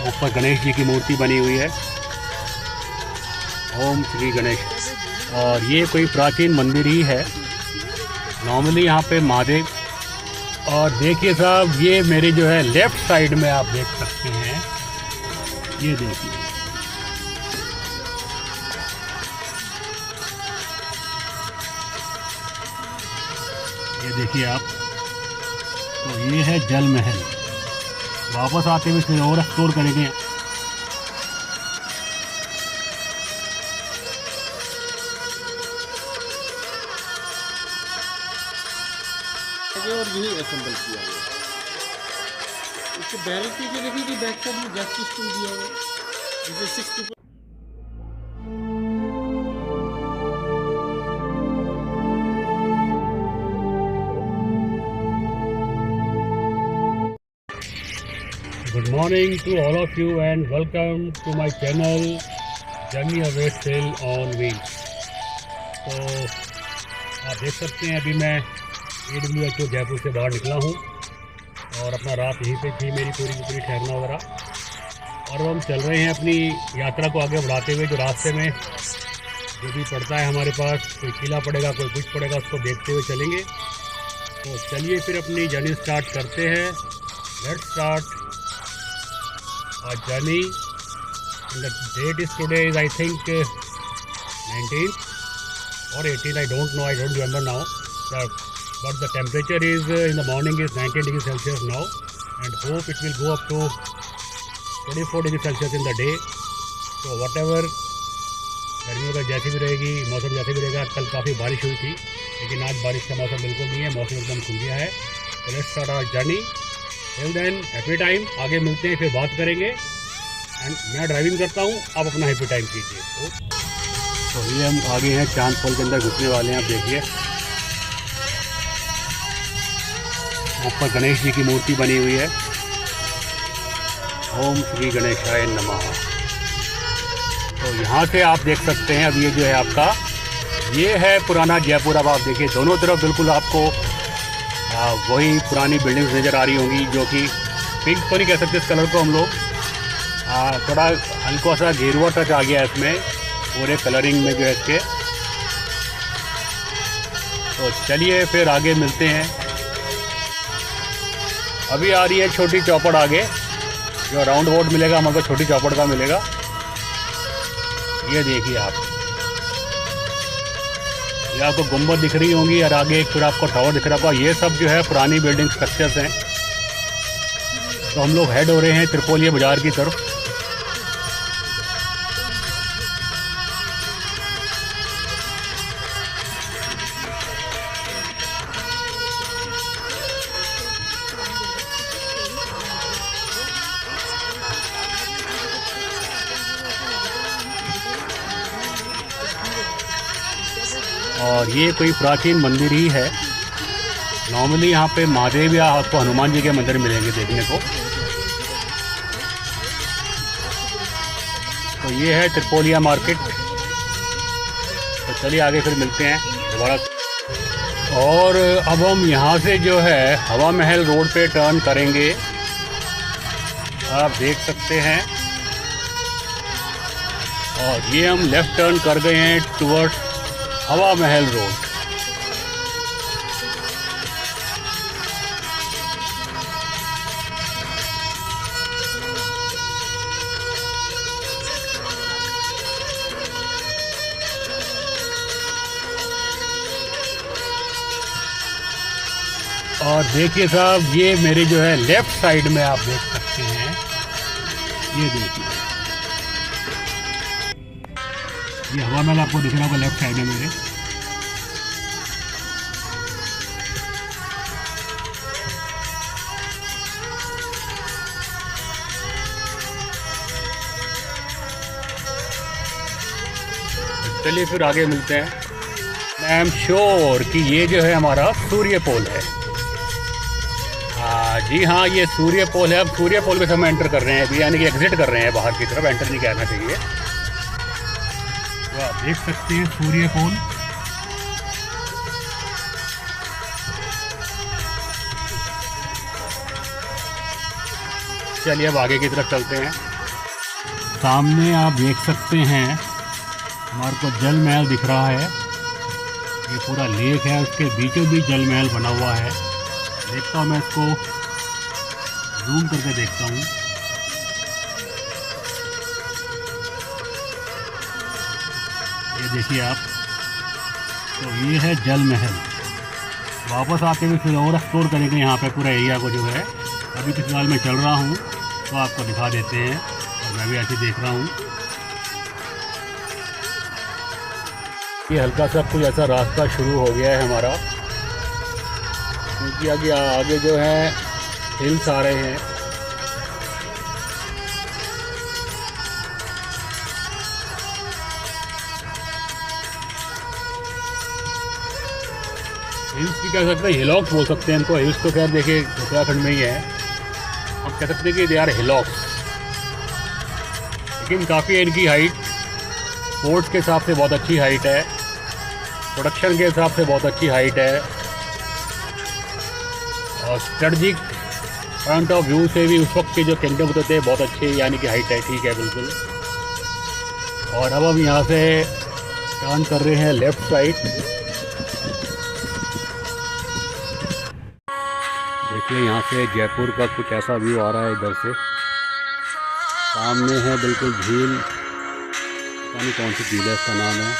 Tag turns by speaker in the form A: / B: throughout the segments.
A: ऊपर गणेश जी की मूर्ति बनी हुई है। ओम श्री गणेश। और ये कोई प्राचीन मंदिर ही है। नॉर्मली यहाँ पे महादेव। और देखिए साहब, ये मेरे जो है लेफ्ट साइड में आप देख सकते हैं, ये देखिए, ये देखिए आप, तो ये है जल महल। वापस आते हुए फिर और एक्सप्लोर करेंगे।
B: और यही असेंबल किया गया। इसको बैरल की देखिए कि बैक साइड में गैस सिस्टम दिया हुआ है, जैसे 6 people।
A: Good morning to all of you and welcome to my channel journey away sail on wheels. तो आप देख सकते हैं, अभी मैं AWHO जयपुर से बाहर निकला हूँ और अपना रात यहीं पे थी मेरी पूरी की पूरी ठहरना वगैरह। और हम चल रहे हैं अपनी यात्रा को आगे बढ़ाते हुए। जो रास्ते में जो भी पड़ता है हमारे पास, कोई किला पड़ेगा, कोई कुछ पड़ेगा, उसको देखते हुए चलेंगे। तो चलिए फिर अपनी जर्नी स्टार्ट करते हैं। Let's start our journey. And the date is today is I think 19th or 18th, I don't know, I don't remember now. But the temperature is in the morning is 19 degrees Celsius now, and hope it will go up to 24 degrees Celsius in the day. So whatever गर्मी वगैरह जैसी भी रहेगी, मौसम जैसे भी रहेगा। कल काफ़ी बारिश हुई थी, लेकिन आज बारिश का मौसम बिल्कुल नहीं है, मौसम एकदम खुल गया है। तो let's start our journey. Till then happy time. आगे मिलते हैं, फिर बात करेंगे। एंड मैं ड्राइविंग करता हूँ, आप अपना हैप्पी टाइम कीजिए। तो ये हम आगे हैं, चांद पोल के अंदर घुसने वाले हैं। आप देखिए, ऊपर गणेश जी की मूर्ति बनी हुई है। ओम श्री गणेशाय नमः। तो यहाँ से आप देख सकते हैं, अब ये जो है आपका, ये है पुराना जयपुर। अब आप देखिए, दोनों तरफ बिल्कुल आपको वही पुरानी बिल्डिंग्स नज़र आ रही होंगी, जो कि पिंक तो नहीं कह सकते इस कलर को हम लोग, थोड़ा हल्का सा गेरुआ टच आ गया है इसमें पूरे कलरिंग में जो है इसके। तो चलिए फिर आगे मिलते हैं। अभी आ रही है छोटी चौपड़ आगे, जो राउंड बोर्ड मिलेगा हमको छोटी चौपड़ का मिलेगा। ये देखिए आप, ये आपको गुंबद दिख रही होंगी और आगे एक फिर आपको टावर दिख रहा होगा। ये सब जो है पुरानी बिल्डिंग स्ट्रक्चर्स हैं। तो हम लोग हेड हो रहे हैं त्रिपोलिया बाजार की तरफ। और ये कोई प्राचीन मंदिर ही है। नॉर्मली यहाँ पे महादेव या आपको हनुमान जी के मंदिर मिलेंगे देखने को। तो ये है त्रिपोलिया मार्केट। तो चलिए आगे फिर मिलते हैं दोबारा। और अब हम यहाँ से जो है हवा महल रोड पे टर्न करेंगे। आप देख सकते हैं, और ये हम लेफ़्ट टर्न कर गए हैं टुवर्ड्स हवा महल रोड। और देखिए साहब, ये मेरे जो है लेफ्ट साइड में आप देख सकते हैं, ये देखिए, ये हवा महल आपको दिख रहा होगा लेफ्ट साइड में मेरे। चलिए फिर आगे मिलते हैं। आई एम श्योर कि ये जो है हमारा सूर्य पोल है। जी हाँ, ये सूर्य पोल है। अब सूर्य पोल पे हम एंटर कर रहे हैं अभी, यानी कि एग्जिट कर रहे हैं बाहर की तरफ, एंटर नहीं करना चाहिए। तो आप देख सकते हैं सूर्य पोल। चलिए अब आगे की तरफ चलते हैं। सामने आप देख सकते हैं हमारे को जल महल दिख रहा है। ये पूरा लेक है, उसके बीचों बीच जल महल बना हुआ है। देखता हूँ मैं इसको जूम करके देखता हूँ। ये देखिए आप, तो ये है जल महल। वापस आके भी फिर और एक्सप्लोर करेंगे यहाँ पे पूरा एरिया को जो है। अभी तो फिलहाल मैं चल रहा हूँ तो आपको दिखा देते हैं, और मैं भी ऐसे देख रहा हूँ। ये हल्का सा कुछ ऐसा रास्ता शुरू हो गया है हमारा, क्योंकि आगे जो है हिल्स आ रहे हैं। हिल्स भी कह सकते हैं, हिलॉक्स बोल सकते हैं इनको। हिल्स तो खैर देखिए उत्तराखंड में ही है, हम कह सकते हैं कि दे आर हिलॉक्स। लेकिन काफ़ी इनकी हाइट स्पोर्ट्स के हिसाब से बहुत अच्छी हाइट है, प्रोडक्शन के हिसाब से बहुत अच्छी हाइट है, और स्ट्रेटजिक पॉइंट ऑफ व्यू से भी उस वक्त के जो किंगडम होते थे बहुत अच्छे, यानी कि हाइट है, ठीक है बिल्कुल। और अब हम यहाँ से टर्न कर रहे हैं लेफ़्ट साइड। देखिए यहाँ से जयपुर का कुछ ऐसा व्यू आ रहा है। इधर से सामने है बिल्कुल झील, पता नहीं कौन सी झील है, इसका नाम है।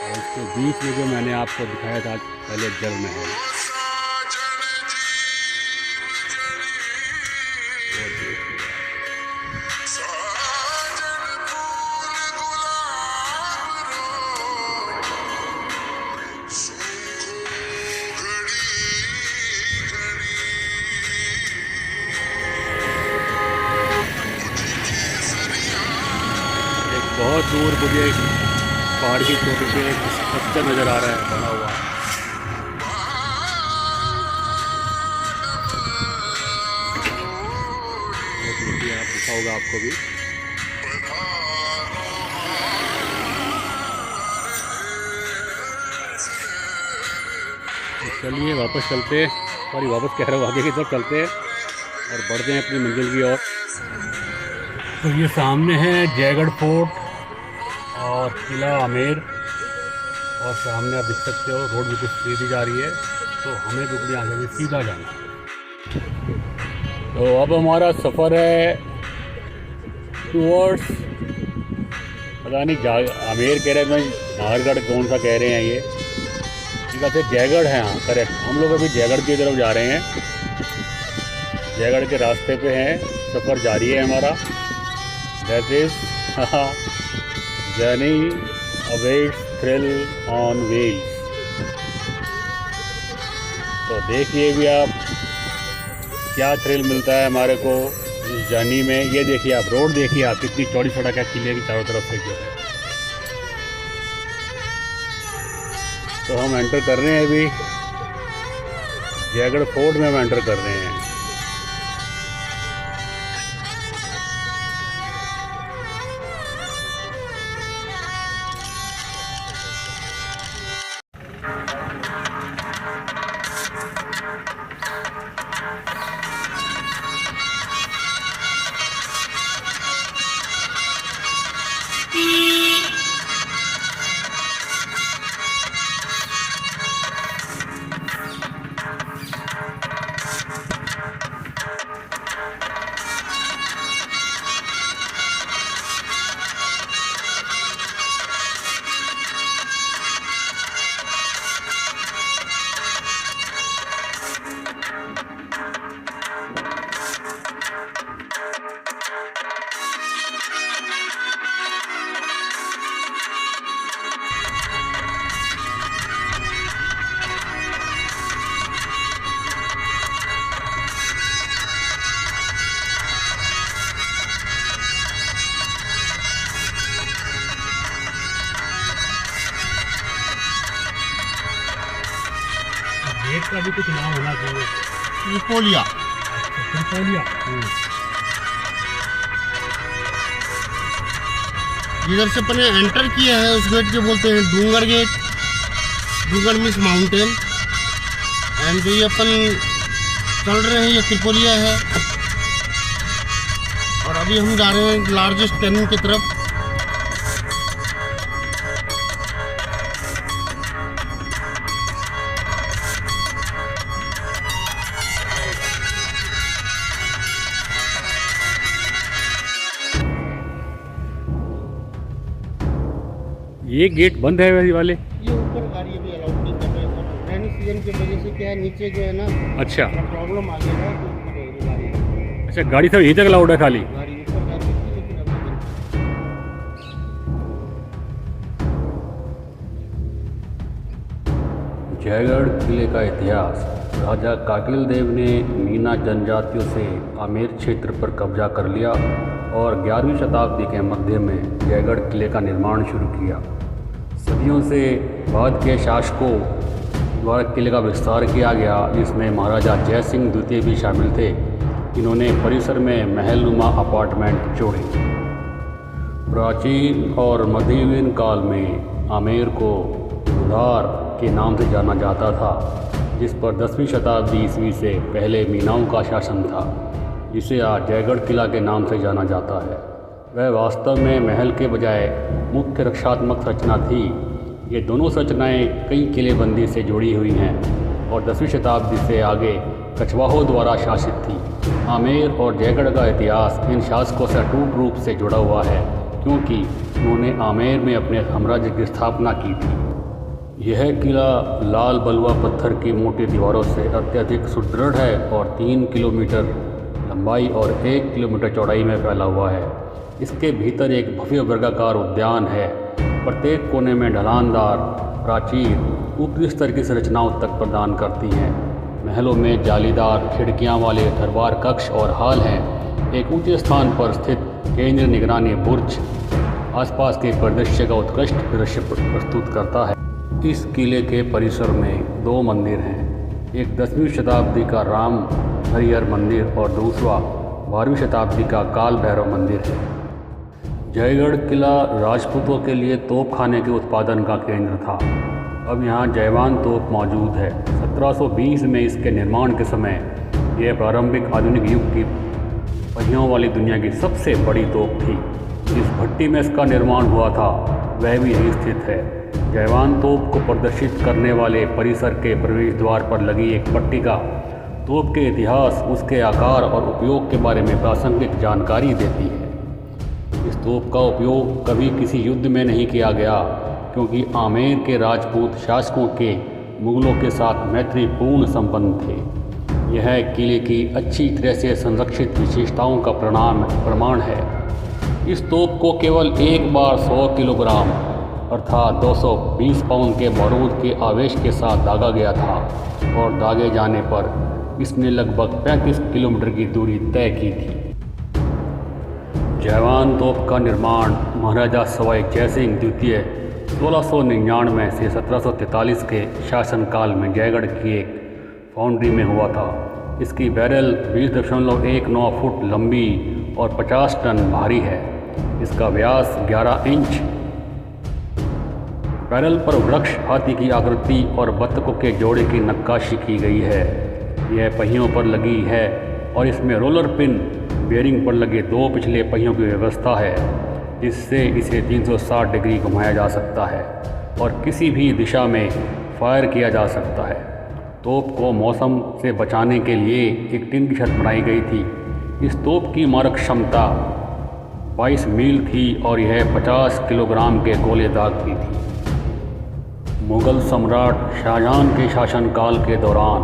A: और इसके बीच में जो मैंने आपको दिखाया था पहले जल महल, बहुत दूर मुझे पहाड़ की चोटी पे एक स्ट्रक्चर नज़र आ रहा है बना हुआ। वो देखिए आप, दिखा होगा आपको भी। तो चलिए वापस चलते, सॉरी वापस कह रहा हूँ, आगे की तरफ चलते और बढ़ते हैं अपनी मंजिल की ओर। तो ये सामने है जयगढ़ फोर्ट और किला आमेर, और सामने आप देख सकते हो रोड बिल्कुल सीधी जा रही है, तो हमें बिल्कुल यहाँ से सीधा जाना है। तो अब हमारा सफ़र है टूवर्ड्स, पता नहीं आमेर कह रहे हैं, नाहरगढ़ कौन सा कह रहे हैं ये, ठीक है जयगढ़ है, हाँ करेक्ट। हम लोग अभी जयगढ़ की तरफ जा रहे हैं, जयगढ़ के रास्ते पे हैं, सफ़र जारी है हमारा। That is journey awaits thrill on wheels. तो देखिए भी आप क्या थ्रिल मिलता है हमारे को इस जर्नी में। ये देखिए आप, रोड देखिए आप, कितनी चौड़ी सड़क है किले की चारों तरफ से जो है। तो हम एंटर कर रहे हैं अभी जयगढ़ फोर्ट में, हम एंटर कर रहे हैं। गेट का भी कुछ नाम होना चाहिए।
B: त्रिपोलिया।
A: त्रिपोलिया।
B: जिधर से अपन ने एंटर किया है उस गेट को बोलते हैं डूंगर गेट। डूंगर मीन्स माउंटेन। एंड जो ये अपन चल रहे हैं ये त्रिपोलिया है। और अभी हम जा रहे हैं लार्जेस्ट कैनियन की तरफ।
A: ये गेट बंद है वही वाले?
B: ये ऊपर गाड़ी अभी अलाउड नहीं कर रहे हैं, रेनी सीजन की वजह से क्या है, नीचे जो है ना
A: अच्छा
B: प्रॉब्लम आ गया है, तो ऊपर है ये गाड़ी।
A: अच्छा, गाड़ी सब यहीं तक अलाउड है खाली?
B: गाड़ी ऊपर जाती थी लेकिन अभी नहीं।
A: जयगढ़ किले का इतिहास। राजा काकिल देव ने मीना जनजातियों से आमेर क्षेत्र पर कब्जा कर लिया और 11वीं शताब्दी के मध्य में जयगढ़ किले का निर्माण शुरू किया। सदियों से बाद के शासकों द्वारा किले का विस्तार किया गया, जिसमें महाराजा जय सिंह द्वितीय भी शामिल थे। इन्होंने परिसर में महलनुमा अपार्टमेंट जोड़े। प्राचीन और मध्ययुगीन काल में आमेर को उधार के नाम से जाना जाता था, जिस पर 10वीं शताब्दी ईस्वी से पहले मीनाओं का शासन था, जिसे आज जयगढ़ किला के नाम से जाना जाता है। वह वास्तव में महल के बजाय मुख्य रक्षात्मक संरचना थी। ये दोनों संरचनाएं कई किलेबंदी से जुड़ी हुई हैं और 10वीं शताब्दी से आगे कछवाहों द्वारा शासित थी। आमेर और जयगढ़ का इतिहास इन शासकों से अटूट रूप से जुड़ा हुआ है, क्योंकि उन्होंने आमेर में अपने साम्राज्य की स्थापना की थी। यह किला लाल बलुआ पत्थर की मोटी दीवारों से अत्यधिक सुदृढ़ है और 3 किलोमीटर लंबाई और 1 किलोमीटर चौड़ाई में फैला हुआ है। इसके भीतर एक भव्य वर्गाकार उद्यान है। प्रत्येक कोने में ढलानदार प्राचीर ऊपरी स्तर की संरचनाओं तक प्रदान करती हैं। महलों में जालीदार खिड़कियां वाले दरबार कक्ष और हॉल हैं। एक ऊंचे स्थान पर स्थित केंद्रीय निगरानी बुर्ज आसपास के परिदृश्य का उत्कृष्ट दृश्य प्रस्तुत करता है। इस किले के परिसर में 2 मंदिर हैं। एक 10वीं शताब्दी का राम हरिहर मंदिर और दूसरा 12वीं शताब्दी का काल भैरव मंदिर है। जयगढ़ किला राजपूतों के लिए तोपखाने के उत्पादन का केंद्र था। अब यहाँ जयवान तोप मौजूद है। 1720 में इसके निर्माण के समय यह प्रारंभिक आधुनिक युग की पहियों वाली दुनिया की सबसे बड़ी तोप थी। जिस भट्टी में इसका निर्माण हुआ था वह भी यहीं स्थित है। जयवान तोप को प्रदर्शित करने वाले परिसर के प्रवेश द्वार पर लगी एक पट्टिका तोप के इतिहास, उसके आकार और उपयोग के बारे में प्रासंगिक जानकारी देती है। इस तोप का उपयोग कभी किसी युद्ध में नहीं किया गया, क्योंकि आमेर के राजपूत शासकों के मुगलों के साथ मैत्रीपूर्ण संबंध थे। यह किले की अच्छी तरह से संरक्षित विशेषताओं का प्रमाण है। इस तोप को केवल एक बार 100 किलोग्राम अर्थात 220 पाउंड के बारूद के आवेश के साथ दागा गया था और दागे जाने पर इसने लगभग 35 किलोमीटर की दूरी तय की थी। जयवान तोप का निर्माण महाराजा सवाई जयसिंह द्वितीय 1699 से 1743 के शासनकाल में जयगढ़ की एक फाउंड्री में हुआ था। इसकी बैरल 20.19 फुट लंबी और 50 टन भारी है। इसका व्यास 11 इंच। बैरल पर वृक्ष, हाथी की आकृति और बत्तखों के जोड़े की नक्काशी की गई है। यह पहियों पर लगी है और इसमें रोलर पिन बेयरिंग पर लगे 2 पिछले पहियों की व्यवस्था है, जिससे इसे 360 डिग्री घुमाया जा सकता है और किसी भी दिशा में फायर किया जा सकता है। तोप को मौसम से बचाने के लिए एक टिन की छत बनाई गई थी। इस तोप की मारक क्षमता 22 मील थी और यह 50 किलोग्राम के गोले दागती थी। मुगल सम्राट शाहजहां के शासनकाल के दौरान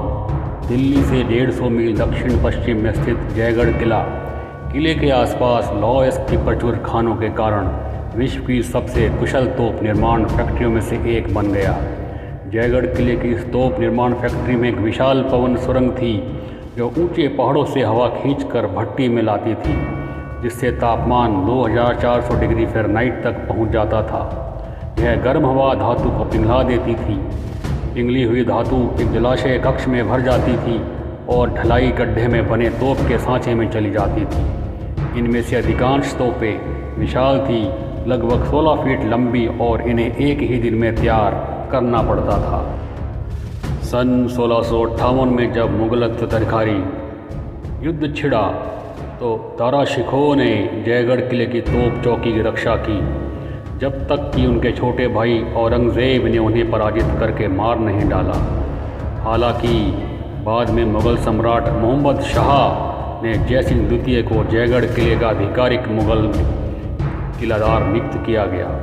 A: दिल्ली से 150 मील दक्षिण पश्चिम में स्थित जयगढ़ किले के आसपास लौह की प्रचुर खानों के कारण विश्व की सबसे कुशल तोप निर्माण फैक्ट्रियों में से एक बन गया। जयगढ़ किले की इस तोप निर्माण फैक्ट्री में एक विशाल पवन सुरंग थी, जो ऊंचे पहाड़ों से हवा खींचकर भट्टी में लाती थी, जिससे तापमान 2400 डिग्री फ़ारेनहाइट तक पहुंच जाता था। यह गर्म हवा धातु को पिघला देती थी। पिघली हुई धातु एक जलाशय कक्ष में भर जाती थी और ढलाई गड्ढे में बने तोप के सांचे में चली जाती थी। इनमें से अधिकांश तोपें विशाल थी, लगभग 16 फीट लंबी, और इन्हें एक ही दिन में तैयार करना पड़ता था। सन 1658 में जब मुगल अत्याचारकारी युद्ध छिड़ा तो दारा शिकोह ने जयगढ़ किले की तोप चौकी की रक्षा की, जब तक कि उनके छोटे भाई औरंगज़ेब ने उन्हें पराजित करके मार नहीं डाला। हालांकि बाद में मुग़ल सम्राट मोहम्मद शाह ने जयसिंह द्वितीय को जयगढ़ किले का आधिकारिक मुग़ल किलादार नियुक्त किया गया।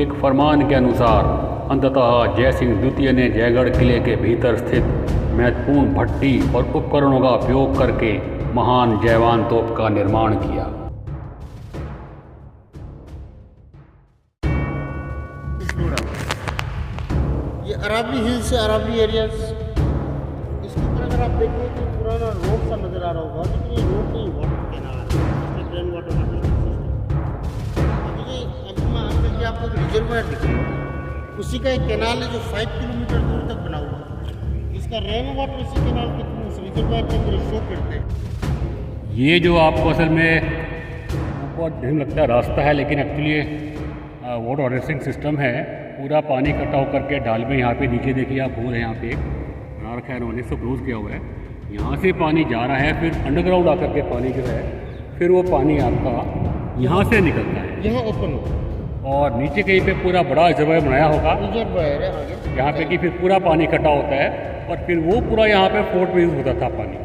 A: एक फरमान के अनुसार अंततः जयसिंह द्वितीय ने जयगढ़ किले के भीतर स्थित महत्वपूर्ण भट्टी और उपकरणों का उपयोग करके महान जयवान तोप का निर्माण किया।
B: ये अरावली हिल्स से अरावली एरियाज, इसके ऊपर अगर आप देखें तो पुराना रोड सा नज़र आ रहा होगा, लेकिन ये रोड नहीं, वाटर कैनाल है, रेन वाटर सिस्टम। अभी मैं अंदर आपको रिजर्वायर दिखेगा, उसी का एक कैनाल है जो 5 किलोमीटर दूर तक बना हुआ है। इसका रेन वाटर इसी कैनाल के थ्रू उस रिजर्वायर के अंदर शो करते हैं।
A: ये जो आपको असल में बहुत ढंग लगता है रास्ता है, लेकिन एक्चुअली वाटर हार्वेस्टिंग सिस्टम है। पूरा पानी इकट्ठा होकर के डाल में यहाँ पे नीचे देखिए आप भूल है, यहाँ पे बना रखा है उन्होंने, इसको क्लोज किया हुआ है। यहाँ से पानी जा रहा है, फिर अंडरग्राउंड आकर के पानी जो है फिर वो पानी आपका यहाँ से निकलता है,
B: यहाँ ओपन होगा
A: और नीचे कहीं पे पूरा बड़ा रिजर्वायर बनाया होगा,
B: रिजर्वायर है आगे,
A: यहाँ पे कि फिर पूरा पानी इकट्ठा होता है और फिर वो पूरा यहाँ पे फोर्ट में यूज़ होता था पानी।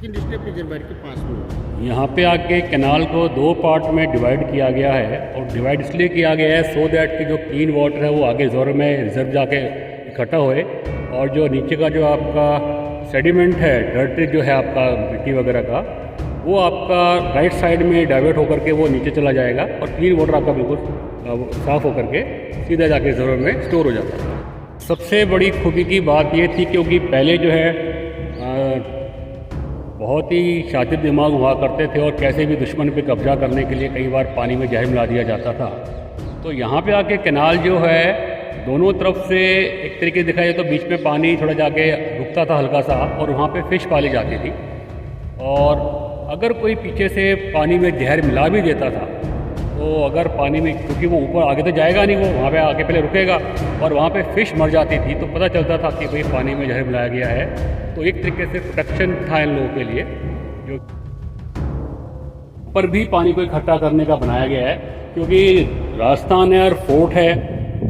B: रिजर्वायर के पास में
A: यहाँ पे आके कैनाल को 2 पार्ट में डिवाइड किया गया है, और डिवाइड इसलिए किया गया है सो दैट कि जो क्लीन वाटर है वो आगे जोर में रिजर्व जाके इकट्ठा होए, और जो नीचे का जो आपका सेडिमेंट है, डर्ट जो है आपका मिट्टी वगैरह का, वो आपका राइट साइड में डाइवर्ट होकर के वो नीचे चला जाएगा, और क्लीन वाटर आपका बिल्कुल साफ़ होकर के सीधा जाके जोर में स्टोर हो जाता है। सबसे बड़ी खूबी की बात ये थी क्योंकि पहले जो है बहुत ही शातिर दिमाग हुआ करते थे, और कैसे भी दुश्मन पे कब्जा करने के लिए कई बार पानी में जहर मिला दिया जाता था। तो यहाँ पे आके कैनाल जो है दोनों तरफ से एक तरीके से देखा जाए तो बीच में पानी थोड़ा जाके रुकता था हल्का सा, और वहाँ पे फ़िश पाली जाती थी। और अगर कोई पीछे से पानी में जहर मिला भी देता था, तो अगर पानी में, क्योंकि वो ऊपर आगे तो जाएगा नहीं, वो वहाँ पे आके पहले रुकेगा, और वहाँ पे फ़िश मर जाती थी, तो पता चलता था कि भाई पानी में जहर मिलाया गया है। तो एक तरीके से प्रोटेक्शन था इन लोगों के लिए, जो पर भी पानी को इकट्ठा करने का बनाया गया है, क्योंकि राजस्थान है और फोर्ट है,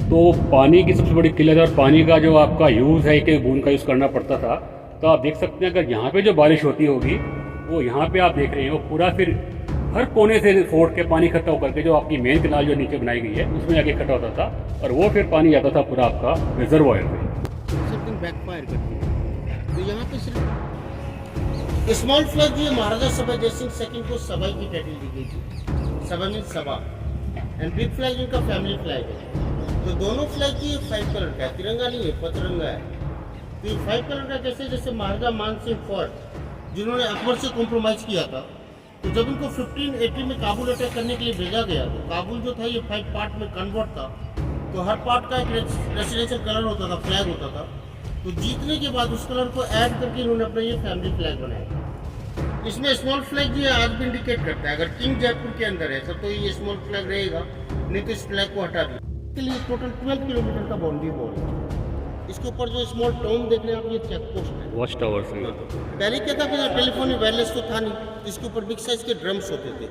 A: तो पानी की सबसे बड़ी किल्लत है, और पानी का जो आपका यूज़ है, एक बूंद का यूज़ करना पड़ता था। तो आप देख सकते हैं अगर यहाँ पे जो बारिश होती होगी, वो यहाँ पे आप देख रहे हैं वो पूरा फिर हर कोने से फोर्ट के पानी इकट्ठा होकर के जो आपकी मेन कैनाल जो नीचे बनाई गई है उसमें जाके इकट्ठा होता था, और वो फिर पानी जाता था पूरा आपका रिजर्वायर में।
B: समथिंग बैकफायर करती है। तो यहाँ पे सिर्फ स्मॉल फ्लैग जो महाराजा सभा जयसिंह सेकंड को सभा की टाइटल दी गई थी, सभा मीन सभा, एंड बिग फ्लैग इनका फैमिली फ्लैग है। तो दोनों फ्लैग की 5 कलर का है, तिरंगा नहीं है, पतरंगा है। तो ये 5 कलर का जैसे महाराजा मानसिंह फोर्ट जिन्होंने अकबर से कॉम्प्रोमाइज़ किया था, तो जब इनको 1580 में काबुल अटैक करने के लिए भेजा गया, तो काबुल जो था ये 5 पार्ट में कन्वर्ट था, तो हर पार्ट का एक रेसिडेंशियल कलर होता था, फ्लैग होता था। तो जीतने के बाद उस कलर को ऐड करके इन्होंने अपना ये फैमिली फ्लैग बनाया। इसमें स्मॉल फ्लैग जो है आज भी इंडिकेट करता है, अगर किंग जयपुर के अंदर है तब तो ये स्मॉल फ्लैग रहेगा, नहीं तो इस फ्लैग को हटा दिया। इसके लिए टोटल 12 किलोमीटर का बाउंड्री वॉल है। इसके ऊपर जो स्मॉल टाउन देख रहे हैं आप, ये चेक पोस्ट है,
A: वॉच टावर से।
B: पहले क्या था कि टेलीफोन वायरलेस तो था नहीं, इसके ऊपर बिग साइज के ड्रम्स होते थे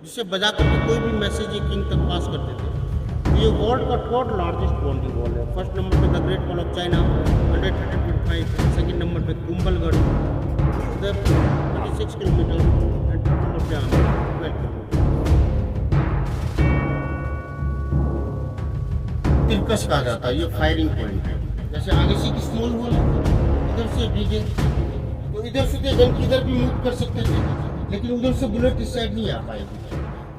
B: जिससे बजा करके कोई भी मैसेज ये किंग तक पास करते थे। तो ये वर्ल्ड का 3rd लार्जेस्ट बाउंड्री वॉल है। फर्स्ट नंबर पे the great wall of China 135, second number पे कुंभलगढ़ उधर 36 किलोमीटर, एंड थर्ड नंबर पे आमेर 12 किलोमीटर। तिरकस कहा जाता है, ये फायरिंग पॉइंट है। जैसे आगे से की स्मॉल वॉल है, इधर से डीजे, तो इधर से गन किधर भी मूव कर सकते थे, लेकिन उधर से बुलेट इस साइड नहीं आ पाएगी।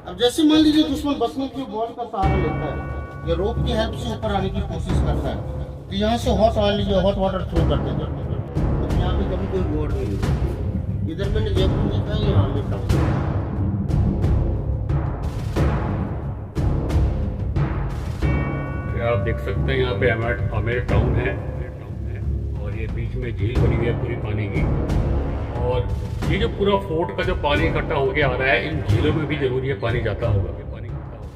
B: अब जैसे मान लीजिए दुश्मन बसने की वॉल का सहारा लेता है या रोप की हेल्प से ऊपर आने की कोशिश करता है, तो यहाँ से हॉट वाटर थ्रो करते थे। तो यहाँ पे कभी कोई वॉर नहीं है। इधर मैंने जयपुर देखा है, यहाँ आमेर टाउन।
A: आप देख सकते हैं यहाँ पे आमेर टाउन है, और ये बीच में झील बनी हुई है पूरी पानी की, और ये जो पूरा फोर्ट का जो पानी इकट्ठा होके आ रहा है, इन झीलों में भी जरूरी है पानी जाता होगा कि पानी इकट्ठा होगा।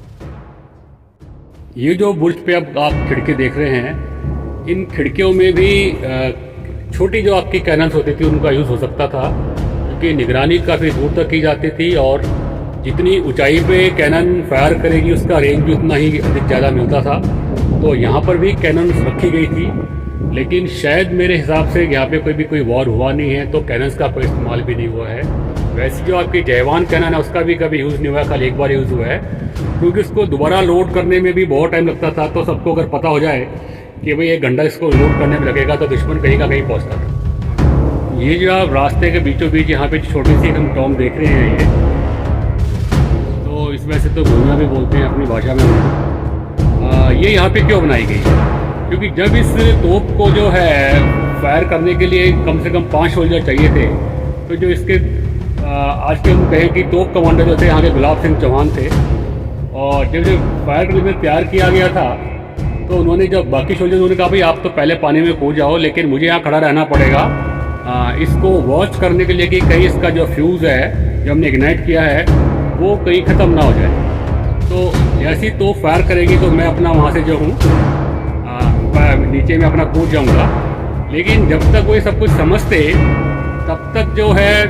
A: ये जो बुर्ज पे अब आप खिड़की देख रहे हैं, इन खिड़कियों में भी छोटी जो आपकी कैनल्स होती थी उनका यूज़ हो सकता था, उनकी निगरानी काफ़ी दूर तक की जाती थी और जितनी ऊंचाई पे कैनन फायर करेगी उसका रेंज भी उतना ही अधिक ज़्यादा मिलता था। तो यहाँ पर भी कैनन रखी गई थी, लेकिन शायद मेरे हिसाब से यहाँ पे कोई वॉर हुआ नहीं है, तो कैनन्स का कोई इस्तेमाल भी नहीं हुआ है। वैसे जो आपकी जयवान कैनन है उसका भी कभी यूज़ नहीं हुआ है, खाली एक बार यूज़ हुआ है, क्योंकि उसको दोबारा लोड करने में भी बहुत टाइम लगता था। तो सबको अगर पता हो जाए कि भाई 1 घंटा इसको लोड करने में लगेगा तो दुश्मन कहीं का कहीं पहुँचता था। ये जो आप रास्ते के बीचों बीच यहाँ पे छोटी सी हम टॉम देख रहे हैं, ये तो इसमें से तो भूमिया भी बोलते हैं अपनी भाषा में। ये यहाँ पे क्यों बनाई गई है? क्योंकि जब इस तोप को जो है फायर करने के लिए कम से कम 5 सोल्जर चाहिए थे, तो जो इसके आज के हम कहें कि तोप कमांडर जो थे यहाँ के गुलाब सिंह चौहान थे, और जब फायर करने में तैयार किया गया था तो उन्होंने जब बाकी सोल्जर उन्होंने कहा भाई आप तो पहले पानी में कूद जाओ, लेकिन मुझे यहाँ खड़ा रहना पड़ेगा इसको वॉच करने के लिए कि कहीं इसका जो फ्यूज़ है जो हमने इग्नाइट किया है वो कहीं ख़त्म ना हो जाए। तो जैसी तो फायर करेगी तो मैं अपना वहाँ से जो हूँ नीचे में अपना कूद जाऊँगा, लेकिन जब तक वो सब कुछ समझते तब तक जो है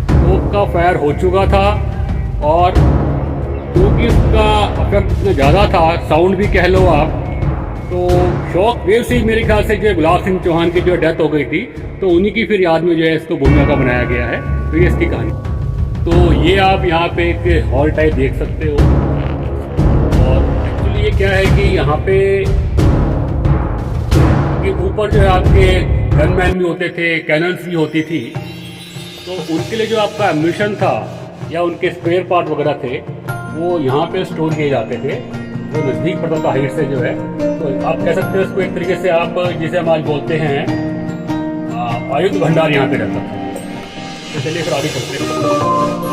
A: तोप का फायर हो चुका था। और क्योंकि उसका इफेक्ट इतना ज़्यादा था, साउंड भी कह लो आप, तो शॉक वेव से मेरे ख्याल से जो गुलाब सिंह चौहान की जो डेथ हो गई थी, तो उन्हीं की फिर याद में जो है इसको भूमिया का बनाया गया है। तो ये इसकी कहानी। तो ये आप यहाँ पे एक हॉल टाइप देख सकते हो, और एक्चुअली ये क्या है कि यहाँ पे ऊपर जो है आपके गनमैन भी होते थे, कैनन्स भी होती थी, तो उनके लिए जो आपका एम्यूनिशन था या उनके स्पेयर पार्ट वगैरह थे वो यहाँ पे स्टोर किए जाते थे, जो नज़दीक पड़ता था हाइट से जो है। तो आप कह सकते हो इसको एक तरीके से आप जिसे हम आज बोलते हैं आयुध भंडार यहाँ पे रहता था। तो चलिए फिर आगे चलते हैं।